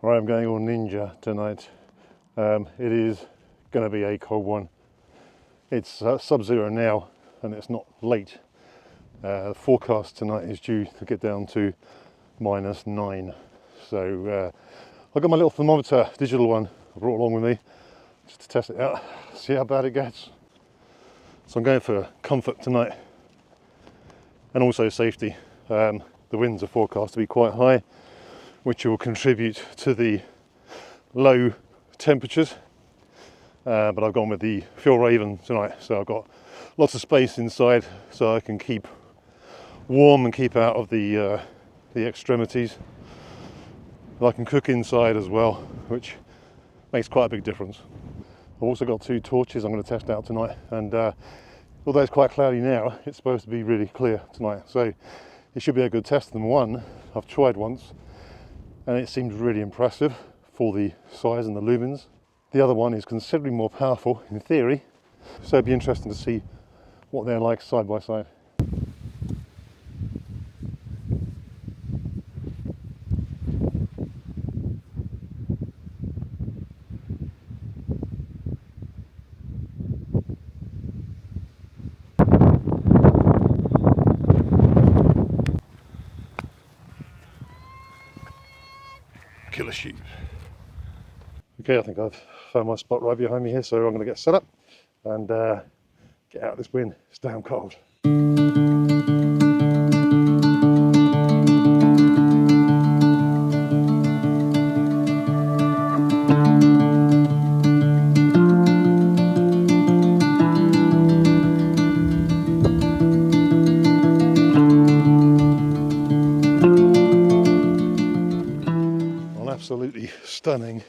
Right, I'm going all ninja tonight. It is going to be a cold one. It's sub-zero now and it's not late. The forecast tonight is due to get down to -9. So I've got my little thermometer, digital one, I brought along with me just to test it out, see how bad it gets. So I'm going for comfort tonight and also safety. The winds are forecast to be quite high, which will contribute to the low temperatures. But I've gone with the Fjallraven tonight, so I've got lots of space inside so I can keep warm and keep out of the extremities. I can cook inside as well, which makes quite a big difference. I've also got 2 torches I'm going to test out tonight, and although it's quite cloudy now, it's supposed to be really clear tonight, so it should be a good test. And one I've tried once and it seemed really impressive for the size and the lumens. The other one is considerably more powerful in theory, so it'd be interesting to see what they're like side by side. Killer sheep. Okay, I think I've found my spot right behind me here, so I'm going to get set up and get out of this wind. It's damn cold. Absolutely stunning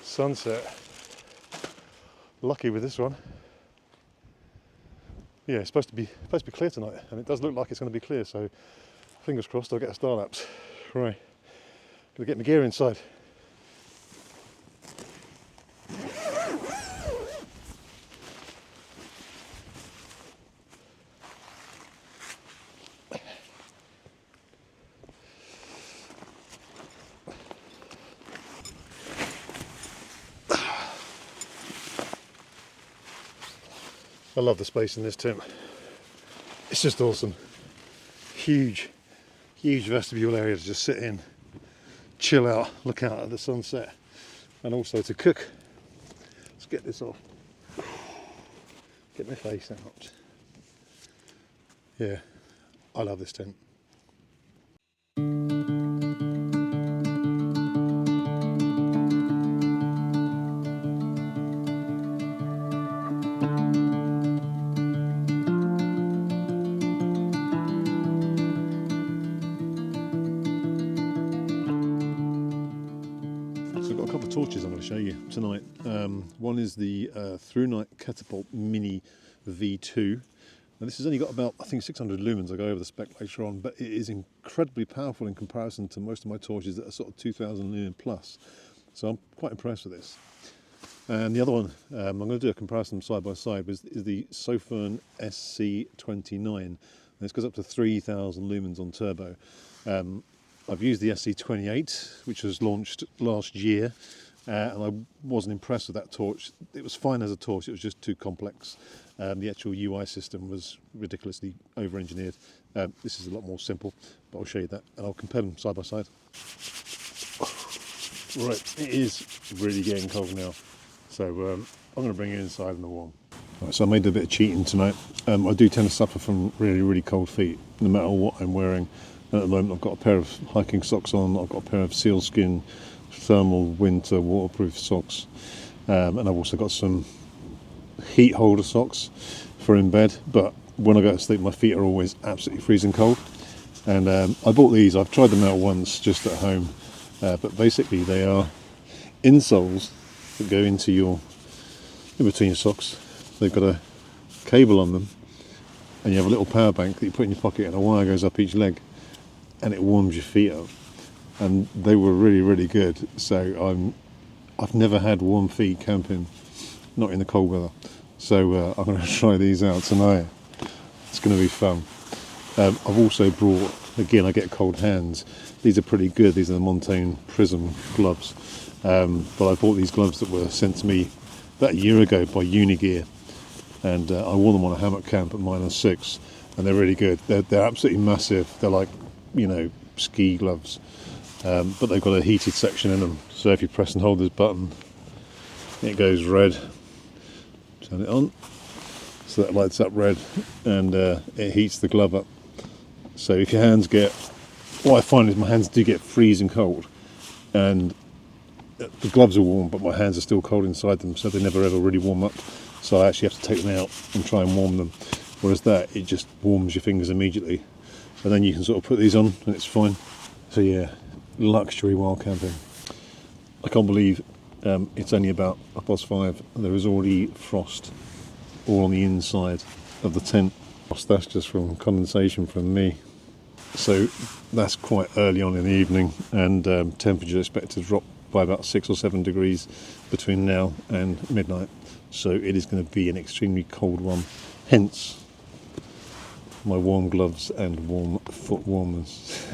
sunset. Lucky with this one. Yeah, it's supposed to be clear tonight, and it does look like it's going to be clear. So fingers crossed I'll get a star lapse. Right, gonna get my gear inside. I love the space in this tent. It's just awesome. Huge vestibule area to just sit in, chill out, look out at the sunset, and also to cook. Let's get this off. Get my face out. Yeah, I love this tent. Torches I'm going to show you tonight. One is the Through Night Catapult Mini V2. Now this has only got about, I think, 600 lumens. I'll go over the spec later on, but it is incredibly powerful in comparison to most of my torches that are sort of 2000 lumen plus. So I'm quite impressed with this. And the other one, I'm going to do a comparison side by side, is the Soto SC29. This goes up to 3000 lumens on turbo. I've used the SC28, which was launched last year, and I wasn't impressed with that torch. It was fine as a torch, it was just too complex. The actual UI system was ridiculously over-engineered. This is a lot more simple, but I'll show you that, and I'll compare them side by side. Right, it is really getting cold now, so I'm going to bring it inside in the warm. Right, so I made a bit of cheating tonight. I do tend to suffer from really cold feet, no matter what I'm wearing. At the moment I've got a pair of hiking socks on, I've got a pair of Sealskinz thermal winter waterproof socks, and I've also got some heat holder socks for in bed, but when I go to sleep my feet are always absolutely freezing cold. And I bought these, I've tried them out once just at home, but basically they are insoles that go in between your socks. They've got a cable on them and you have a little power bank that you put in your pocket and a wire goes up each leg, and it warms your feet up, and they were really good. So I've never had warm feet camping, not in the cold weather, so I'm going to try these out tonight. It's going to be fun. I've also brought again, I get cold hands. These are pretty good. These are the Montane Prism gloves. But I bought these gloves that were sent to me about a year ago by Unigear, and I wore them on a hammock camp at -6, and they're really good. They're absolutely massive. They're like, you know, ski gloves, but they've got a heated section in them. So if you press and hold this button, it goes red. Turn it on, so that lights up red, and it heats the glove up. So if your hands get, what I find is my hands do get freezing cold, and the gloves are warm, but my hands are still cold inside them, so they never ever really warm up. So I actually have to take them out and try and warm them. Whereas that, it just warms your fingers immediately, and then you can sort of put these on and it's fine. So yeah, luxury while camping. I can't believe it's only about 5:30 and there is already frost all on the inside of the tent. That's just from condensation from me. So that's quite early on in the evening, and temperature is expected to drop by about 6 or 7 degrees between now and midnight. So it is going to be an extremely cold one, hence my warm gloves and warm foot warmers.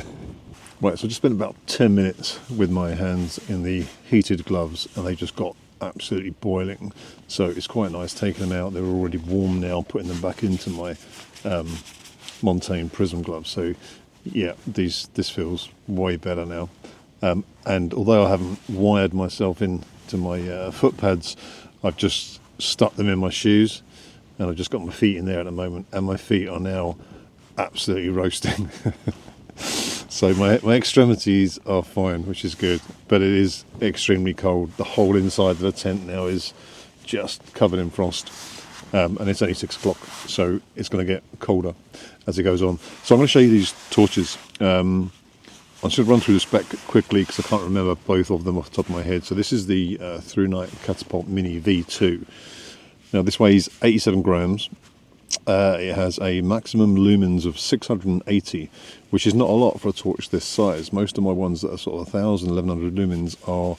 Right, so I just spent about 10 minutes with my hands in the heated gloves, and they just got absolutely boiling. So it's quite nice taking them out. They're already warm now, putting them back into my Montane Prism gloves. So yeah, this feels way better now. And although I haven't wired myself into my foot pads, I've just stuck them in my shoes, and I've just got my feet in there at the moment, and my feet are now absolutely roasting. So my extremities are fine, which is good, but it is extremely cold. The whole inside of the tent now is just covered in frost, and it's only 6 o'clock, so it's going to get colder as it goes on. So I'm going to show you these torches. I should run through the spec quickly because I can't remember both of them off the top of my head. So this is the Through-Night Catapult Mini V2. Now this weighs 87 grams. It has a maximum lumens of 680, which is not a lot for a torch this size. Most of my ones that are sort of 1,000, 1,100 lumens are,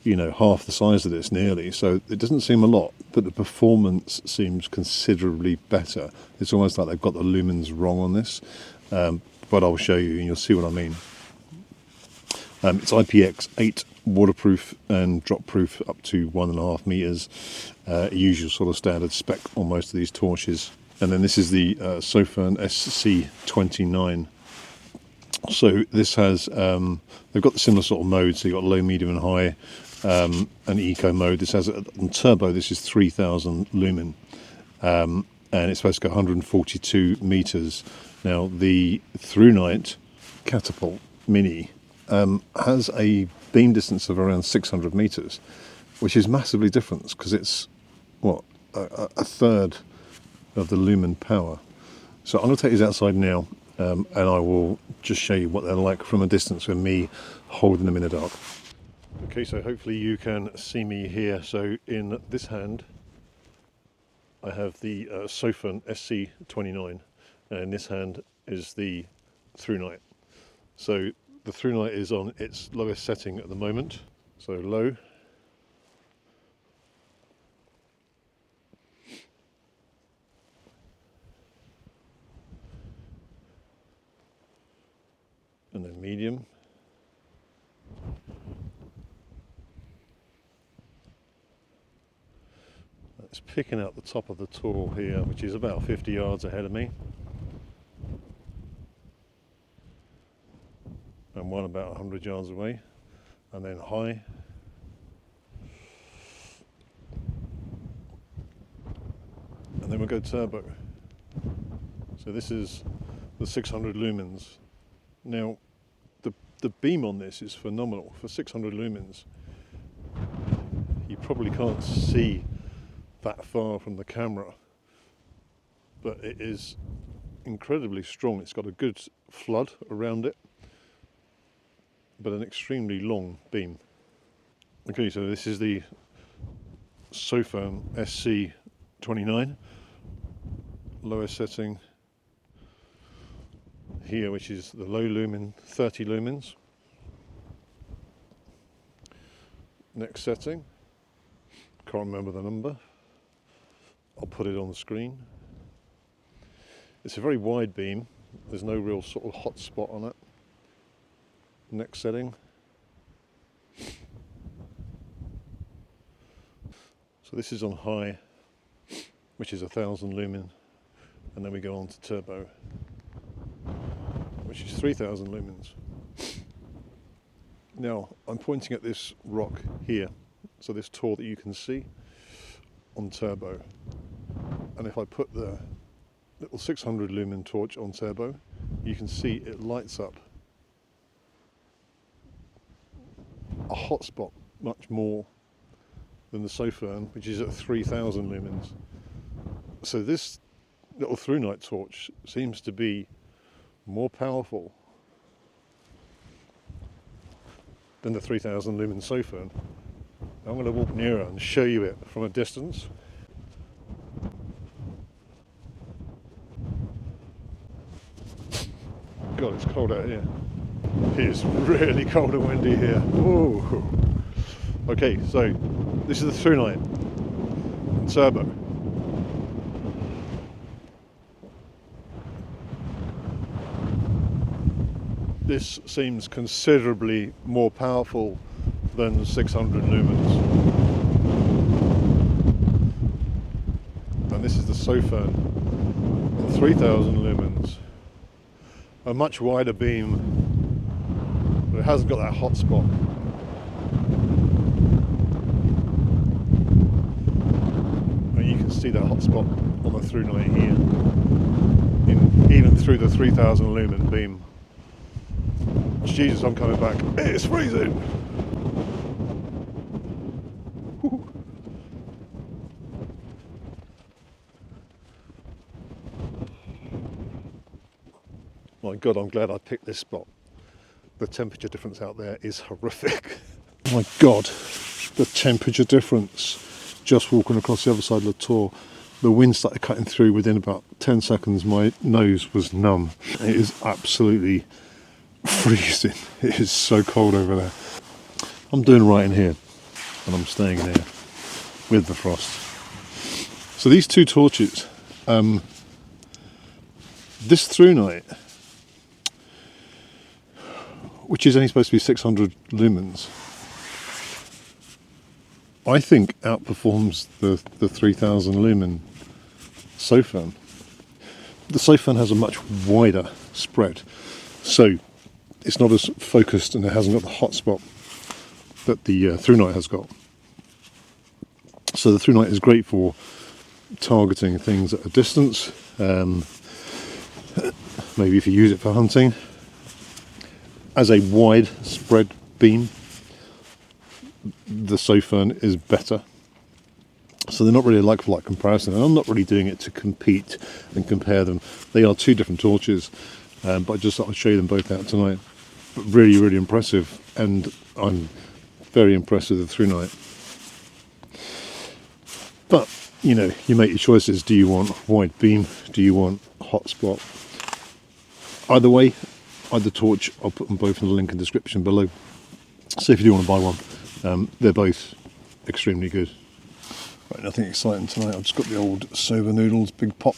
you know, half the size of this nearly. So it doesn't seem a lot, but the performance seems considerably better. It's almost like they've got the lumens wrong on this, but I'll show you and you'll see what I mean. It's IPX8 waterproof and drop proof up to 1.5 meters. Usual sort of standard spec on most of these torches. And then this is the Soto SC29. So this has, they've got the similar sort of modes. So you've got low, medium and high, and eco mode. This has, on turbo, this is 3000 lumen. And it's supposed to go 142 meters. Now the Through-Night Catapult Mini has a beam distance of around 600 meters, which is massively different because it's what, a third of the lumen power. So I'm going to take these outside now, and I will just show you what they're like from a distance with me holding them in the dark. Okay, so hopefully you can see me here. So in this hand I have the Soto SC29, and in this hand is the Through-Night. So the Through-Night is on its lowest setting at the moment, so low. And then medium. It's picking out the top of the Tor here, which is about 50 yards ahead of me. And one about 100 yards away. And then high. And then we'll go turbo. So this is the 600 lumens. Now, the beam on this is phenomenal. For 600 lumens, you probably can't see that far from the camera, but it is incredibly strong. It's got a good flood around it, but an extremely long beam. Okay, so this is the Soto SC29, lowest setting here, which is the low lumen, 30 lumens. Next setting, can't remember the number, I'll put it on the screen. It's a very wide beam, There's no real sort of hot spot on it. Next setting. So this is on high, which is 1000 lumen, and then we go on to turbo, which is 3000 lumens. Now I'm pointing at this rock here, so this tor that you can see on turbo, and if I put the little 600 lumen torch on turbo, you can see it lights up a hot spot much more than the Sofern, which is at 3000 lumens. So this little through night torch seems to be more powerful than the 3000 lumen Sofern. I'm going to walk nearer and show you it from a distance. God, it's cold out here. It is really cold and windy here. Whoa. Okay, so this is the through night and turbo. This seems considerably more powerful than 600 lumens. And this is the Sofern, 3000 lumens. A much wider beam, but it hasn't got that hot spot. And you can see that hot spot on the through night here, even through the 3000 lumen beam. Jesus, I'm coming back. It's freezing! Woo. My God, I'm glad I picked this spot. The temperature difference out there is horrific. My God, the temperature difference. Just walking across the other side of the Tor, the wind started cutting through within about 10 seconds. My nose was numb. It is absolutely freezing. It is so cold over there. I'm doing right in here, and I'm staying in here with the frost. So these two torches, this through night, which is only supposed to be 600 lumens, I think outperforms the 3000 lumen Sofern. The Sofern has a much wider spread, so it's not as focused and it hasn't got the hot spot that the through night has got. So the through night is great for targeting things at a distance, maybe if you use it for hunting. As a wide spread beam, the Sofern is better. So they're not really a like for like comparison, and I'm not really doing it to compete and compare them. They are two different torches, but I just thought I'd show you them both out tonight. But really, really impressive, and I'm very impressed with the through night. But, you know, you make your choices. Do you want wide beam? Do you want hot spot? Either way, either torch, I'll put them both in the link in the description below. So if you do want to buy one, they're both extremely good. Right, nothing exciting tonight. I've just got the old soba noodles, big pot,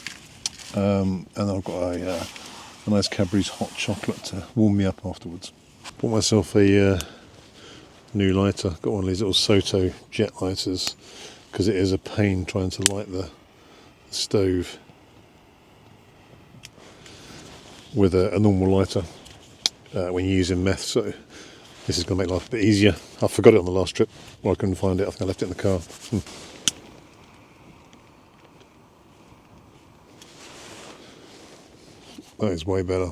and I've got a nice Cadbury's hot chocolate to warm me up afterwards. Bought myself a new lighter. Got one of these little Soto jet lighters, because it is a pain trying to light the stove with a normal lighter when you're using meth, so this is going to make life a bit easier. I forgot it on the last trip, or I couldn't find it. I think I left it in the car. That is way better.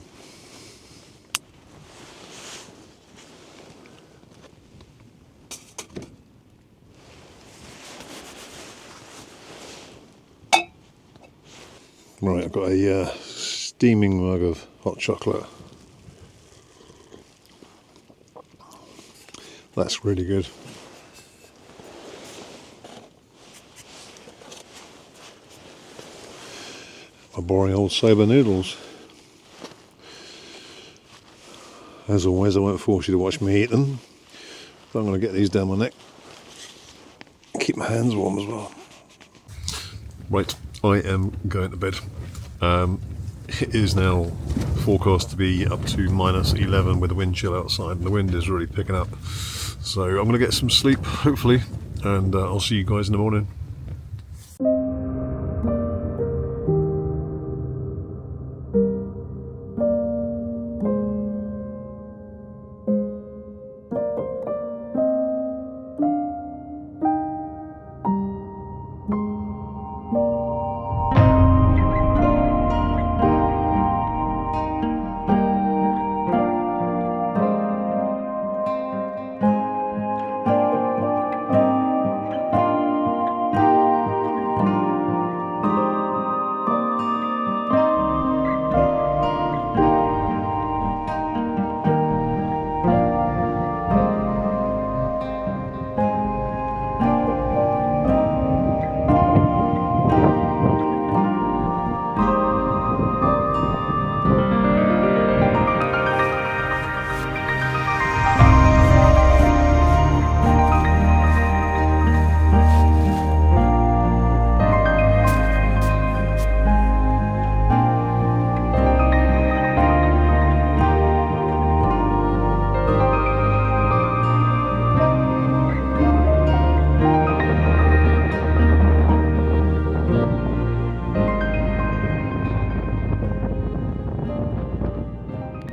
Right, I've got a steaming mug of hot chocolate. That's really good. My boring old soba noodles. As always, I won't force you to watch me eat them, but I'm going to get these down my neck. Keep my hands warm as well. Right, I am going to bed. It is now forecast to be up to -11 with the wind chill outside, and the wind is really picking up. So I'm going to get some sleep, hopefully, and I'll see you guys in the morning.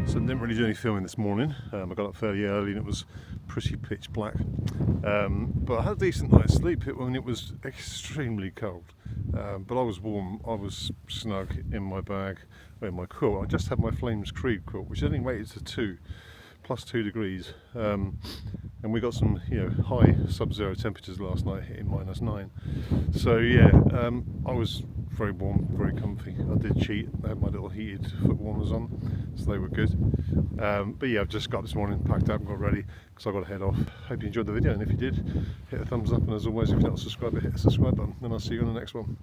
So I didn't really do any filming this morning. I got up fairly early and it was pretty pitch black. But I had a decent night's sleep. It was extremely cold. But I was warm, I was snug in my bag, in my quilt. I just had my Flames Creed quilt, which only rated to +2 degrees. And we got some high sub-zero temperatures last night, hitting -9. So yeah, I was very warm, very comfy. I did cheat, I had my little heated foot warmers on, so they were good. But yeah, I've just got up this morning, packed up and got ready because I've got to head off. Hope you enjoyed the video, and if you did, hit a thumbs up, and as always, if you're not subscribed, hit the subscribe button, and I'll see you on the next one.